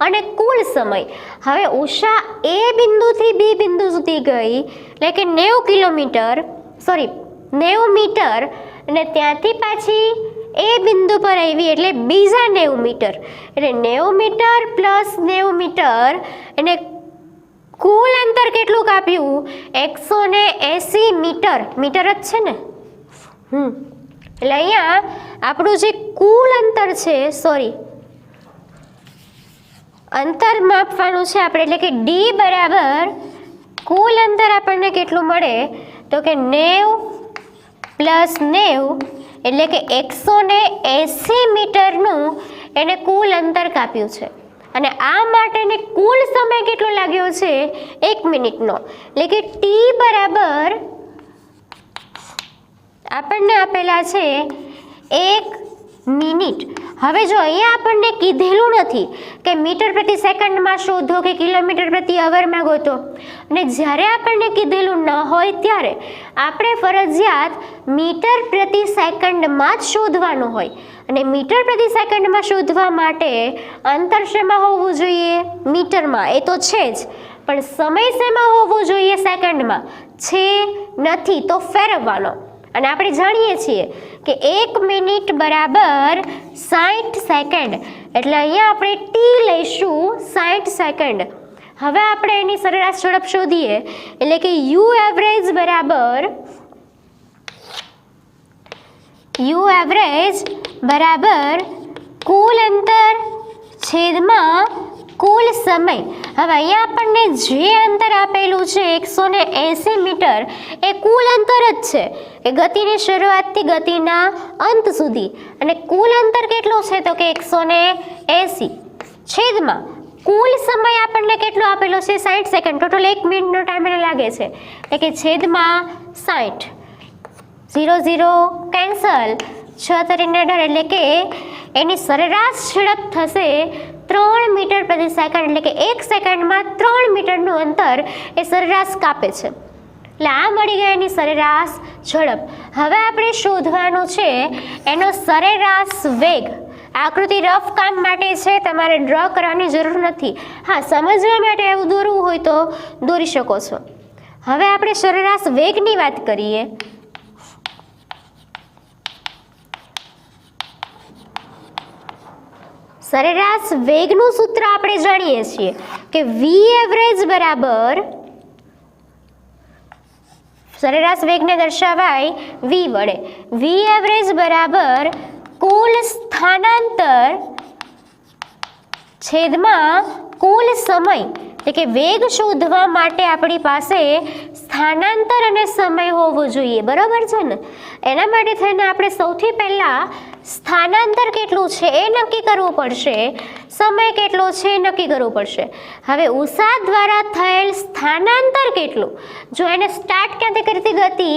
અને કુલ સમય. હવે ઉષા એ બિંદુથી બી બિંદુ સુધી ગઈ એટલે કે 90 મીટર અને ત્યાંથી પાછી એ બિંદુ પર આવી એટલે બીજા 90 મીટર. એટલે 90 મીટર પ્લસ 90 મીટર અને કુલ અંતર કેટલું કાપ્યું 180 મીટર. મીટર જ છે ને. એટલે અહીંયા આપણું જે કુલ અંતર છે અંતર માપવાનું છે આપણે. એટલે કે ડી બરાબર કુલ અંતર આપણને કેટલું મળે તો કે 90 પ્લસ 90 એટલે કે 180 મીટરનું એને કુલ અંતર કાપ્યું છે. અને આ માટેને કુલ સમય કેટલો લાગ્યો છે 1 મિનિટનો. એટલે કે ટી બરાબર આપણને આપેલા છે 1 મિનિટ. હવે જો અહીંયા આપણને કીધેલું નથી કે મીટર પ્રતિ સેકન્ડમાં શોધો કે કિલોમીટર પ્રતિ અવરમાં ગોતો. અને જ્યારે આપણને કીધેલું ન હોય ત્યારે આપણે ફરજિયાત મીટર પ્રતિ સેકન્ડમાં જ શોધવાનું હોય. અને મીટર પ્રતિ સેકન્ડમાં શોધવા માટે અંતર શેમાં હોવું જોઈએ મીટરમાં, એ તો છે જ, પણ સમય શેમાં હોવો જોઈએ સેકન્ડમાં છે નથી તો ફેરવવાનો. અને આપણે જાણીએ છીએ કે 1 મિનિટ બરાબર 60 સેકન્ડ. એટલે અહીંયા આપણે ટી લઈશું 60 સેકન્ડ. હવે આપણે એની સરેરાશ ઝડપ શોધીએ. એટલે કે યુ એવરેજ બરાબર કુલ અંતર છેદમાં કુલ સમય. હવે અહીંયા આપણને જે અંતર આપેલું છે 180 મીટર એ કુલ અંતર જ છે એ ગતિની શરૂઆતથી ગતિના અંત સુધી. અને કુલ અંતર કેટલું છે તો કે 180 છેદમાં કુલ સમય આપણને કેટલો આપેલો છે 60 સેકન્ડ. ટોટલ 1 મિનિટનો ટાઈમ એને લાગે છે. એટલે કે છેદમાં 60 0 0 કેન્સલ 6 3 18 એટલે કે એની સરેરાશ ઝડપ થશે 3 મીટર પ્રતિ સેકન્ડ. એટલે કે 1 સેકન્ડમાં 3 મીટરનું અંતર એ સરેરાશ કાપે છે. એટલે આ મળી ગયા એની સરેરાશ ઝડપ. હવે આપણે શોધવાનું છે એનો સરેરાશ વેગ. આકૃતિ રફ કામ માટે છે, તમારે ડ્રો કરવાની જરૂર નથી. હા, સમજવા માટે એવું દોરવું હોય તો દોરી શકો છો. હવે આપણે સરેરાશ વેગની વાત કરીએ. સરેરાશ વેગનું સૂત્ર આપણે જાણીએ છીએ કે વી એવરેજ બરાબર, સરેરાશ વેગને દર્શાવાય વી વડે. વી એવરેજ બરાબર કુલ સ્થાનાંતર છેદમાં કુલ સમય. એટલે કે વેગ શોધવા માટે આપણી પાસે સ્થાનાંતર અને સમય હોવો જોઈએ, બરાબર છે ને? એના માટે થઈને આપણે સૌથી પહેલાં સ્થાનાંતર કેટલું છે એ નક્કી કરવું પડશે, સમય કેટલો છે એ નક્કી કરવું પડશે. હવે ઉષા દ્વારા થયેલ સ્થાનાંતર કેટલું, જો એને સ્ટાર્ટ ક્યાંથી કરી હતી ગતિ,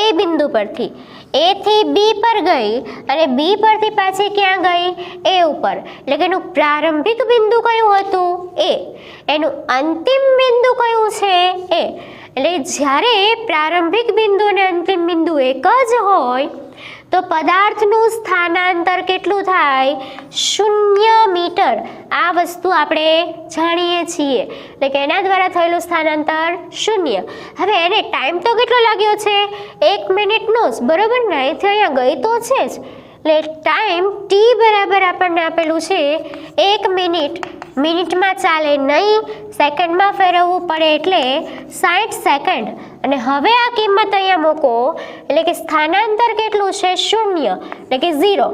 એ બિંદુ પરથી એ થી બી પર ગઈ અને બી પરથી પાછી ક્યાં ગઈ, એ ઉપર. એટલે કે એનું પ્રારંભિક બિંદુ કયું હતું, એ. એનું અંતિમ બિંદુ કયું છે, એ. એટલે જ્યારે પ્રારંભિક બિંદુ અને અંતિમ બિંદુ એક જ હોય તો પદાર્થનું સ્થાનાંતર કેટલું થાય, 0 મીટર. આ વસ્તુ આપણે જાણીએ છીએ, એટલે કે એના દ્વારા થયેલું સ્થાનાંતર 0. હવે એને ટાઈમ તો કેટલો લાગ્યો છે, 1 મિનિટનો જ, બરાબર ને? અહીંથી અહીંયા ગઈ તો છે જ, એટલે ટાઈમ ટી બરાબર આપણને આપેલું છે 1 મિનિટ. મિનિટમાં ચાલે નહીં, સેકન્ડમાં ફેરવવું પડે, એટલે 60 સેકન્ડ. અને હવે આ કિંમત અહીંયા મૂકો, એટલે કે સ્થાનાંતર કેટલું છે, 0, એટલે કે 0.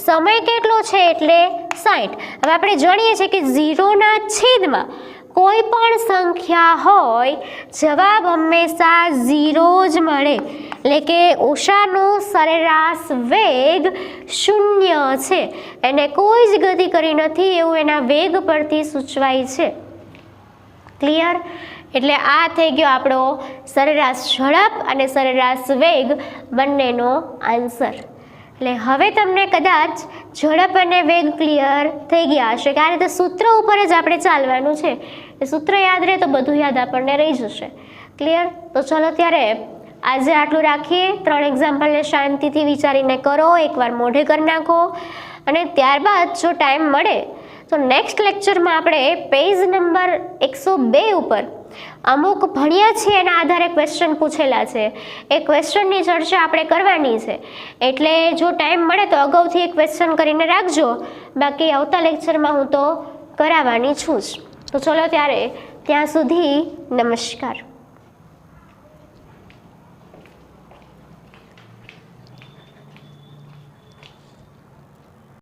સમય કેટલો છે, એટલે 60. હવે આપણે જાણીએ છીએ કે 0ના છેદમાં કોઈ પણ સંખ્યા હોય, જવાબ હંમેશા 0 જ મળે. એટલે કે ઉષાનો સરેરાશ વેગ 0 છે. એને કોઈ જ ગતિ કરી નથી એવું એના વેગ પરથી સૂચવાય છે. ક્લિયર? એટલે આ થઈ ગયો આપણો સરેરાશ ઝડપ અને સરેરાશ વેગ બંનેનો આન્સર. એટલે હવે તમને કદાચ ઝડપ અને વેગ ક્લિયર થઈ ગયા હશે, કારણ કે સૂત્ર ઉપર જ આપણે ચાલવાનું છે. એ સૂત્ર યાદ રહે તો બધું યાદ આપણને રહી જશે. ક્લિયર? તો ચલો ત્યારે આજે આટલું રાખીએ. 3 એક્ઝામ્પલને શાંતિથી વિચારીને કરો, એકવાર મોઢે કરી નાખો, અને ત્યારબાદ જો ટાઈમ મળે તો નેક્સ્ટ લેક્ચરમાં આપણે પેજ નંબર 102 ઉપર અમુક ભણ્યા છીએ એના આધારે ક્વેશ્ચન પૂછેલા છે, એ ક્વેશ્ચનની ચર્ચા આપણે કરવાની છે. એટલે જો ટાઈમ મળે તો અગાઉથી એક ક્વેશ્ચન કરીને રાખજો, બાકી આવતા લેક્ચરમાં હું તો કરાવવાની છું જ. તો ચલો ત્યારે ત્યાં સુધી નમસ્કાર.